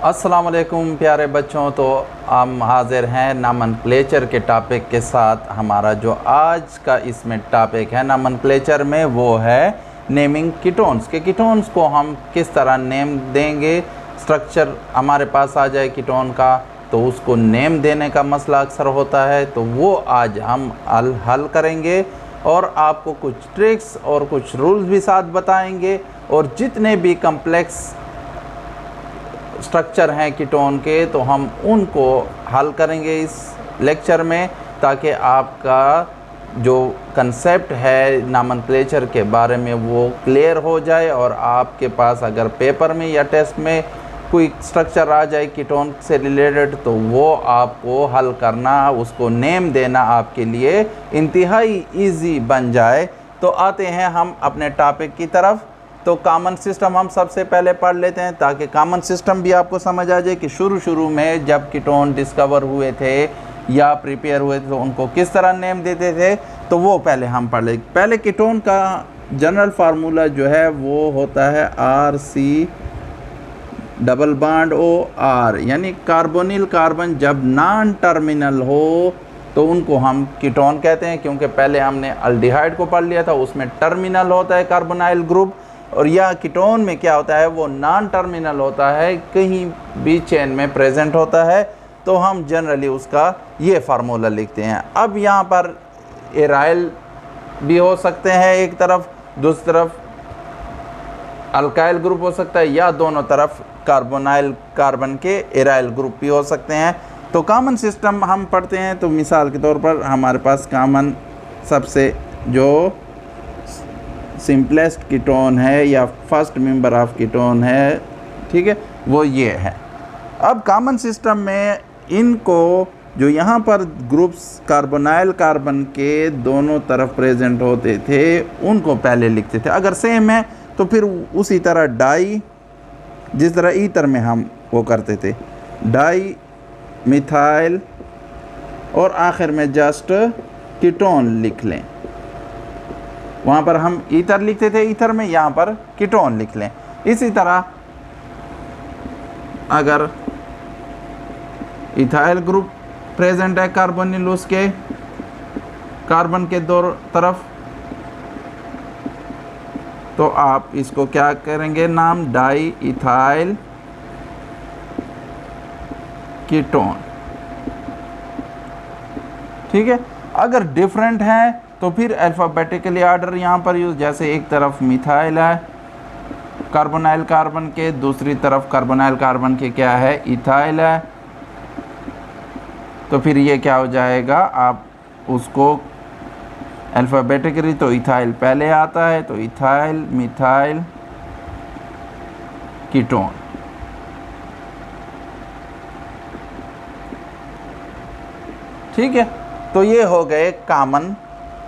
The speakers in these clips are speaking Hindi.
अस्सलाम वालेकुम प्यारे बच्चों। तो हम हाज़िर हैं नॉमेनक्लेचर के टॉपिक के साथ। हमारा जो आज का इसमें टॉपिक है नॉमेनक्लेचर में वो है नेमिंग कीटोन्स के कीटोन्स को हम किस तरह नेम देंगे। स्ट्रक्चर हमारे पास आ जाए कीटोन का तो उसको नेम देने का मसला अक्सर होता है, तो वो आज हम हल करेंगे और आपको कुछ ट्रिक्स और कुछ रूल्स भी साथ बताएंगे। और जितने भी कम्प्लेक्स स्ट्रक्चर हैं कीटोन के तो हम उनको हल करेंगे इस लेक्चर में, ताकि आपका जो कंसेप्ट है नॉमेनक्लेचर के बारे में वो क्लियर हो जाए और आपके पास अगर पेपर में या टेस्ट में कोई स्ट्रक्चर आ जाए कीटोन से रिलेटेड तो वो आपको हल करना, उसको नेम देना आपके लिए इंतहाई इजी बन जाए। तो आते हैं हम अपने टॉपिक की तरफ। तो कॉमन सिस्टम हम सबसे पहले पढ़ लेते हैं ताकि कॉमन सिस्टम भी आपको समझ आ जाए कि शुरू में जब कीटोन डिस्कवर हुए थे या प्रिपेयर हुए थे तो उनको किस तरह नेम देते थे, तो वो पहले हम पढ़ लें। पहले कीटोन का जनरल फार्मूला जो है वो होता है RC डबल बॉन्ड OR, यानी कार्बोनिल कार्बन जब नॉन टर्मिनल हो तो उनको हम कीटोन कहते हैं। क्योंकि पहले हमने अल्डिहाइड को पढ़ लिया था, उसमें टर्मिनल होता है कार्बोनाइल ग्रुप, और यह कीटोन में क्या होता है वो नॉन टर्मिनल होता है, कहीं भी चेन में प्रेजेंट होता है। तो हम जनरली उसका ये फार्मूला लिखते हैं। अब यहाँ पर एराइल भी हो सकते हैं एक तरफ, दूसरी तरफ अल्काइल ग्रुप हो सकता है, या दोनों तरफ कार्बोनाइल कार्बन के एराइल ग्रुप भी हो सकते हैं। तो कॉमन सिस्टम हम पढ़ते हैं। तो मिसाल के तौर पर हमारे पास कॉमन सबसे जो सिंपलेस्ट कीटोन है या फर्स्ट मेंबर ऑफ कीटोन है, ठीक है, वो ये है। अब कॉमन सिस्टम में इनको जो यहाँ पर ग्रुप्स कार्बोनाइल कार्बन के दोनों तरफ प्रेजेंट होते थे उनको पहले लिखते थे। अगर सेम है तो फिर उसी तरह डाई, जिस तरह ईथर में हम वो करते थे, डाई मिथाइल, और आखिर में जस्ट कीटोन लिख लें। वहाँ पर हम ईथर लिखते थे ईथर में, यहाँ पर कीटोन लिख लें। इसी तरह अगर इथाइल ग्रुप प्रेजेंट है कार्बोनिल उसके कार्बन के दो तरफ, तो आप इसको क्या करेंगे नाम, डाई इथाइल कीटोन, ठीक है। अगर डिफरेंट है तो फिर अल्फ़ाबेटिकली ऑर्डर यहाँ पर यूज़, जैसे एक तरफ मिथाइल है कार्बोनाइल कार्बन के, दूसरी तरफ कार्बोनाइल कार्बन के क्या है इथाइल है, तो फिर ये क्या हो जाएगा, आप उसको अल्फ़ाबेटिकली तो इथाइल पहले आता है, तो इथाइल मिथाइल कीटोन। ठीक है, तो ये हो गए कॉमन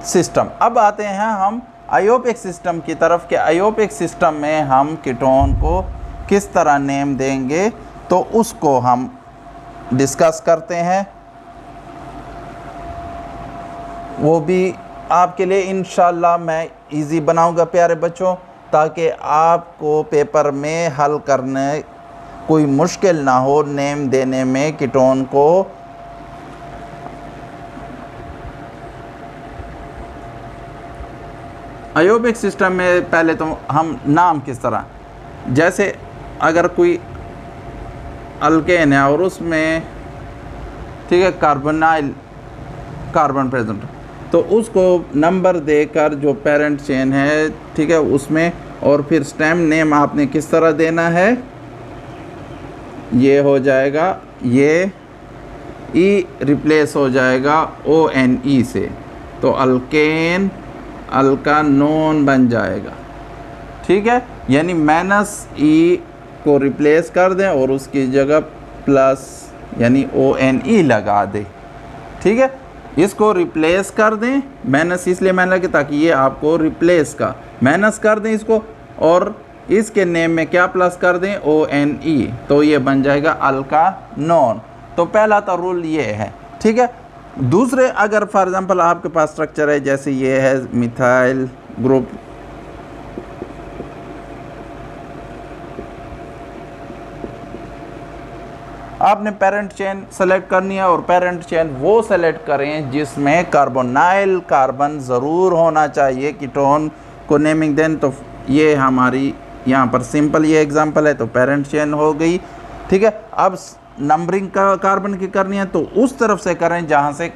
सिस्टम। अब आते हैं हम आयोपिक सिस्टम की तरफ के आयोपिक सिस्टम में हम कीटोन को किस तरह नेम देंगे, तो उसको हम डिस्कस करते हैं। वो भी आपके लिए इंशाल्लाह मैं इजी बनाऊंगा प्यारे बच्चों, ताकि आपको पेपर में हल करने कोई मुश्किल ना हो नेम देने में कीटोन को। आयोबिक सिस्टम में पहले तो हम नाम किस तरह, जैसे अगर कोई अल्केन है और उसमें, ठीक है, कार्बोनाइल कार्बन प्रेजेंट, तो उसको नंबर देकर जो पेरेंट चेन है, ठीक है, उसमें, और फिर स्टेम नेम आपने किस तरह देना है, ये हो जाएगा, ये ई रिप्लेस हो जाएगा ONE से, तो अल्केन अल्कानोन बन जाएगा, ठीक है। यानी -E को रिप्लेस कर दें और उसकी जगह प्लस यानी ONE लगा दें, ठीक है। इसको रिप्लेस कर दें, माइनस इसलिए मैंने लगे ताकि ये आपको रिप्लेस का माइनस कर दें इसको, और इसके नेम में क्या प्लस कर दें ONE, तो ये बन जाएगा अल्कानोन। तो पहला तो रूल ये है, ठीक है। दूसरे अगर फॉर एग्जांपल आपके पास स्ट्रक्चर है, जैसे ये है मिथाइल ग्रुप, आपने पेरेंट चेन सेलेक्ट करनी है और पेरेंट चेन वो सेलेक्ट करें जिसमें कार्बोनाइल कार्बन ज़रूर होना चाहिए। कीटोन को नेमिंग दें तो ये हमारी यहाँ पर सिंपल ये एग्जांपल है तो पेरेंट चेन हो गई, ठीक है। अब नंबरिंग का कार्बन की करनी है तो उस तरफ से करें जहाँ से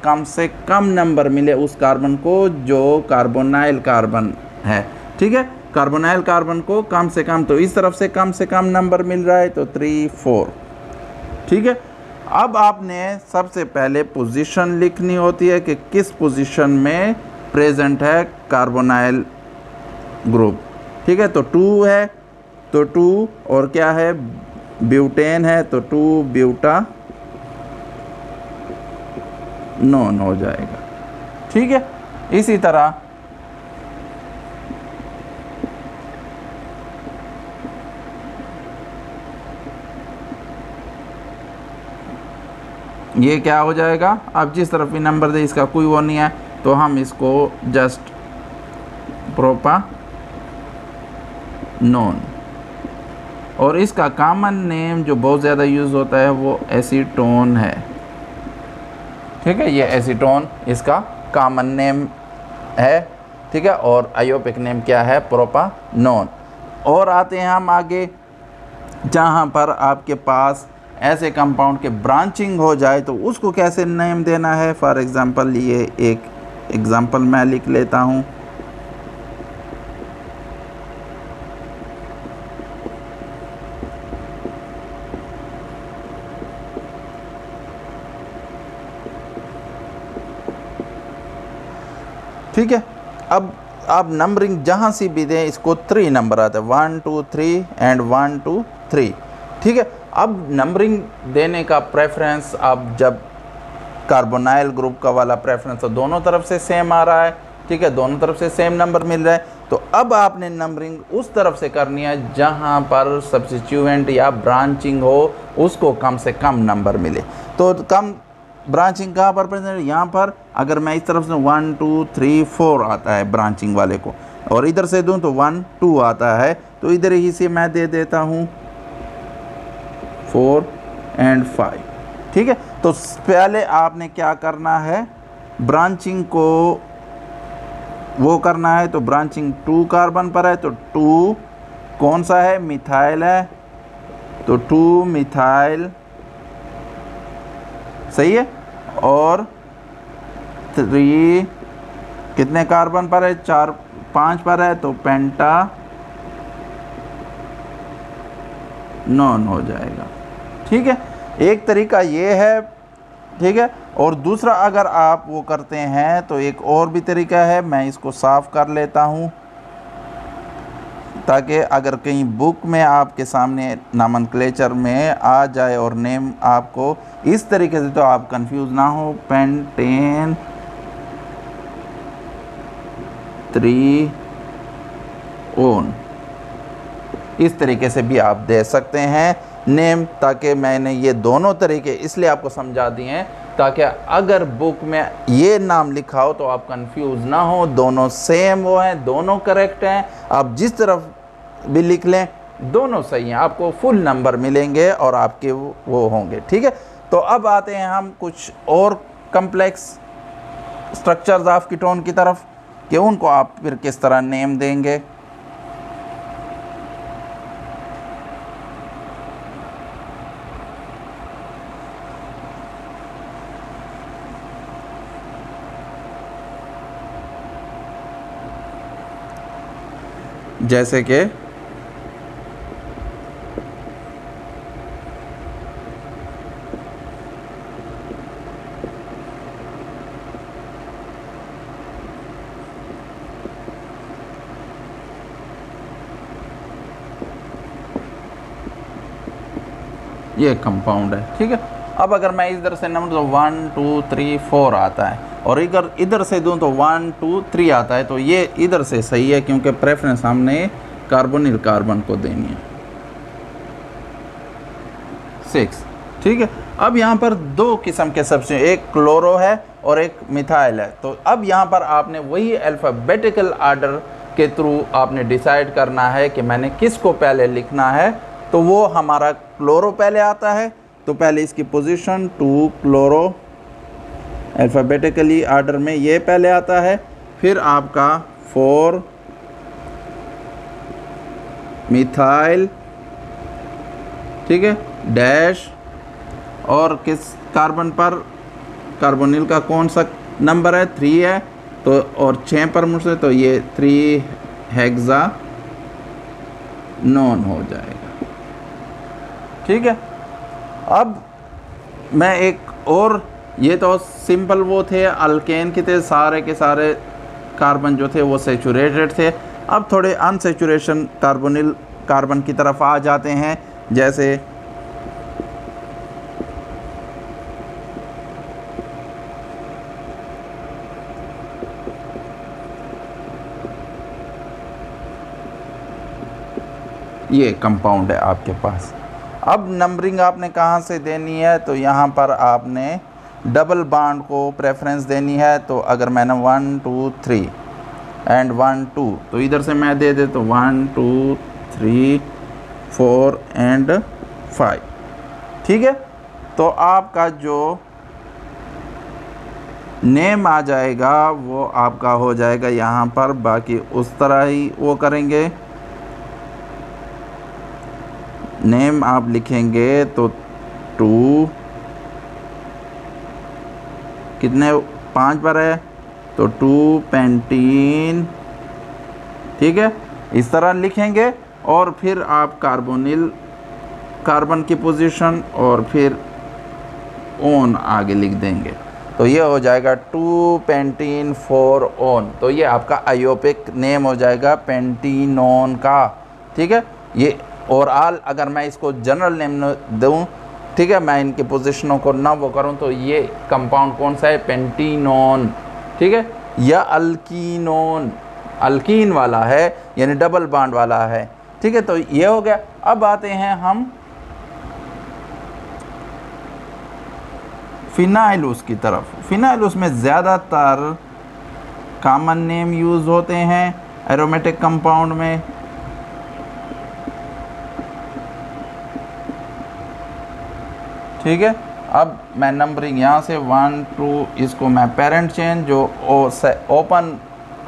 कम नंबर मिले उस कार्बन को जो कार्बोनाइल कार्बन है, ठीक है। कार्बोनाइल कार्बन को कम से कम, तो इस तरफ से कम नंबर मिल रहा है तो 3 4, ठीक है। अब आपने सबसे पहले पोजीशन लिखनी होती है कि किस पोजीशन में प्रेजेंट है कार्बोनाइल ग्रुप, ठीक है। तो 2 है तो 2, और क्या है ब्यूटेन है तो 2 ब्यूटा नॉन हो जाएगा, ठीक है। इसी तरह ये क्या हो जाएगा, अब जिस तरफ भी नंबर दे इसका कोई वो नहीं है तो हम इसको जस्ट प्रोपा नॉन, और इसका कॉमन नेम जो बहुत ज़्यादा यूज़ होता है वो एसीटोन है, ठीक है। ये एसीटोन इसका कॉमन नेम है, ठीक है। और आयोपिक नेम क्या है, प्रोपानोन। और आते हैं हम आगे, जहाँ पर आपके पास ऐसे कंपाउंड के ब्रांचिंग हो जाए तो उसको कैसे नेम देना है। फॉर एग्ज़ाम्पल ये एक एग्ज़ाम्पल मैं लिख लेता हूँ, ठीक है। अब आप नंबरिंग जहाँ से भी दें इसको 3 नंबर आता है, 1 2 3 एंड 1 2 3, ठीक है। अब नंबरिंग देने का प्रेफरेंस, अब जब कार्बोनाइल ग्रुप का वाला प्रेफरेंस तो दोनों तरफ से सेम आ रहा है, ठीक है, दोनों तरफ से सेम नंबर मिल रहा है। तो अब आपने नंबरिंग उस तरफ से करनी है जहाँ पर सब्स्टिट्यूएंट या ब्रांचिंग हो उसको कम से कम नंबर मिले। तो कम ब्रांचिंग कहाँ पर प्रेजेंट है, यहाँ पर। अगर मैं इस तरफ से 1 2 3 4 आता है ब्रांचिंग वाले को, और इधर से दूँ तो 1 2 आता है, तो इधर ही से मैं दे देता हूँ 4 एंड 5, ठीक है। तो पहले आपने क्या करना है, ब्रांचिंग को वो करना है। तो ब्रांचिंग 2 कार्बन पर है तो 2 कौन सा है, मिथाइल है, तो 2 मिथाइल, सही है। और 3 कितने कार्बन पर है, 4 5 पर है तो पेंटा नॉन हो जाएगा, ठीक है। एक तरीका ये है, ठीक है। और दूसरा अगर आप वो करते हैं तो एक और भी तरीका है, मैं इसको साफ कर लेता हूँ ताकि अगर कहीं बुक में आपके सामने नॉमेनक्लेचर में आ जाए और नेम आपको इस तरीके से तो आप कंफ्यूज ना हो। पेंटेन 3 ओन, इस तरीके से भी आप दे सकते हैं नेम, ताकि मैंने ये दोनों तरीके इसलिए आपको समझा दिए हैं ताकि अगर बुक में ये नाम लिखा हो तो आप कंफ्यूज ना हो, दोनों सेम वो हैं, दोनों करेक्ट हैं। आप जिस तरफ भी लिख लें दोनों सही हैं, आपको फुल नंबर मिलेंगे और आपके वो होंगे, ठीक है। तो अब आते हैं हम कुछ और कम्प्लेक्स स्ट्रक्चर्स ऑफ कीटोन की तरफ कि उनको आप फिर किस तरह नेम देंगे। जैसे कि ये कंपाउंड है, ठीक है। अब अगर मैं इधर से नंबर तो 1 2 3 4 आता है और इधर से दूं तो 1 2 3 आता है, तो ये इधर से सही है क्योंकि प्रेफरेंस हमने कार्बोनिल कार्बन को देनी है 6, ठीक है। अब यहाँ पर 2 किस्म के सब्स्टिट्यूएंट, एक क्लोरो है और एक मिथाइल है। तो अब यहाँ पर आपने वही अल्फ़ाबेटिकल आर्डर के थ्रू आपने डिसाइड करना है कि मैंने किसको पहले लिखना है। तो वो हमारा क्लोरो पहले आता है, तो पहले इसकी पोजीशन 2 क्लोरो, अल्फ़ाबेटिकली आर्डर में ये पहले आता है, फिर आपका 4 मिथाइल, ठीक है, डैश, और किस कार्बन पर, कार्बोनिल का कौन सा नंबर है, 3 है, तो और 6 पर मुझसे, तो ये 3 हेक्सा नॉन हो जाएगा। ठीक है, अब मैं एक और, ये तो सिंपल वो थे अल्केन के थे, सारे के सारे कार्बन जो थे वो सेचुरेटेड थे। अब थोड़े अनसेचुरेशन कार्बोनिल कार्बन की तरफ आ जाते हैं, जैसे ये कंपाउंड है आपके पास। अब नंबरिंग आपने कहाँ से देनी है, तो यहाँ पर आपने डबल बॉन्ड को प्रेफरेंस देनी है। तो अगर मैंने 1 2 3 एंड 1 2, तो इधर से मैं दे दे तो 1 2 3 4 एंड 5। ठीक है, तो आपका जो नेम आ जाएगा वो आपका हो जाएगा यहाँ पर, बाकी उस तरह ही वो करेंगे। नेम आप लिखेंगे तो 2 कितने 5 पर है, तो 2 पेंटीन, ठीक है, इस तरह लिखेंगे। और फिर आप कार्बोनिल कार्बन की पोजीशन और फिर ओन आगे लिख देंगे, तो ये हो जाएगा 2 पेंटीन 4 ओन। तो ये आपका आयोपिक नेम हो जाएगा पेंटीनोन का। ठीक है, ये और आल अगर मैं इसको जनरल नेम दूँ, ठीक है, मैं इनकी पोजीशनों को ना वो करूँ, तो ये कंपाउंड कौन सा है, पेंटीनोन, ठीक है, या अल्कीनोन, अल्कीन वाला है यानी डबल बॉन्ड वाला है। ठीक है, तो ये हो गया। अब आते हैं हम फिनाइलुस की तरफ। फिनाइलुस में ज़्यादातर कॉमन नेम यूज़ होते हैं एरोमेटिक कंपाउंड में। ठीक है, अब मैं नंबरिंग यहाँ से 1 2, इसको मैं पेरेंट चेन जो ओपन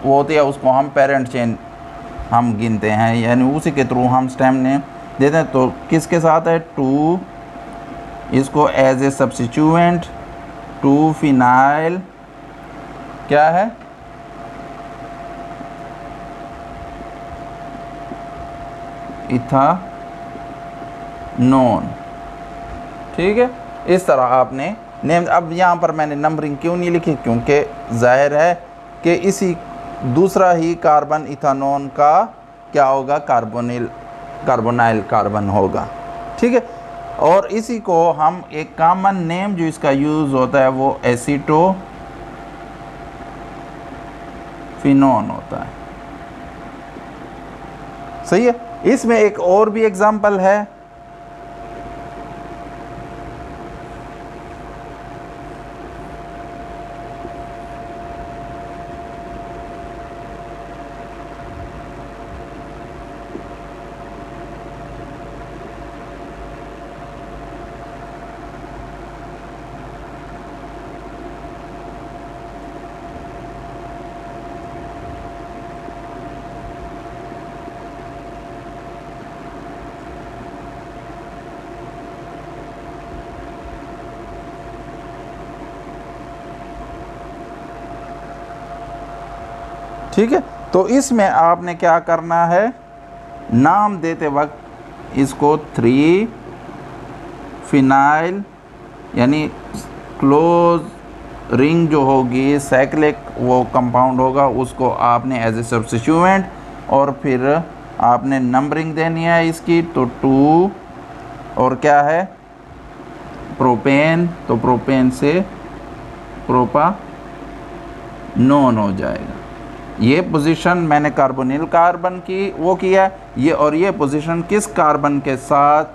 वो होती है उसको हम पेरेंट चेन हम गिनते हैं, यानी उसी के थ्रू हम स्टेम नेम देते हैं। तो किसके साथ है 2, इसको एज ए सब्स्टिट्यूएंट 2 फिनाइल क्या है, इथानोन। ठीक है, इस तरह आपने नेम। अब यहाँ पर मैंने नंबरिंग क्यों नहीं लिखी, क्योंकि जाहिर है कि इसी दूसरा ही कार्बन इथानोन का क्या होगा, कार्बोनाइल कार्बन होगा। ठीक है, और इसी को हम एक कॉमन नेम जो इसका यूज़ होता है वो एसीटोफिनोन होता है। सही है, इसमें एक और भी एग्जाम्पल है। ठीक है, तो इसमें आपने क्या करना है, नाम देते वक्त इसको 3 फिनाइल यानी क्लोज रिंग जो होगी साइक्लिक वो कंपाउंड होगा, उसको आपने एज ए सब्स्टिट्यूएंट, और फिर आपने नंबरिंग देनी है इसकी, तो 2 और क्या है प्रोपेन, तो प्रोपेन से प्रोपानोन हो जाएगा। ये पोजीशन मैंने कार्बोनिल कार्बन की वो किया, ये और ये पोजीशन किस कार्बन के साथ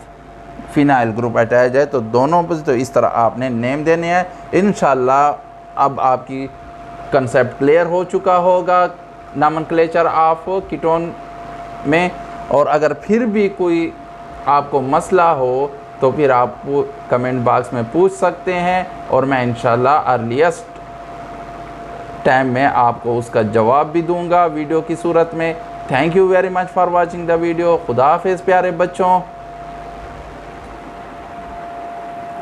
फिनाइल ग्रुप अटैच है, तो दोनों पोजीशन। तो इस तरह आपने नेम देने हैं। इंशाल्लाह अब आपकी कंसेप्ट क्लियर हो चुका होगा नॉमेनक्लेचर ऑफ कीटोन में। और अगर फिर भी कोई आपको मसला हो तो फिर आप कमेंट बॉक्स में पूछ सकते हैं और मैं इंशाल्लाह अर्लीस्ट टाइम में आपको उसका जवाब भी दूंगा वीडियो की सूरत में। Thank you very much for watching the video. खुदा हाफिज़ प्यारे बच्चों।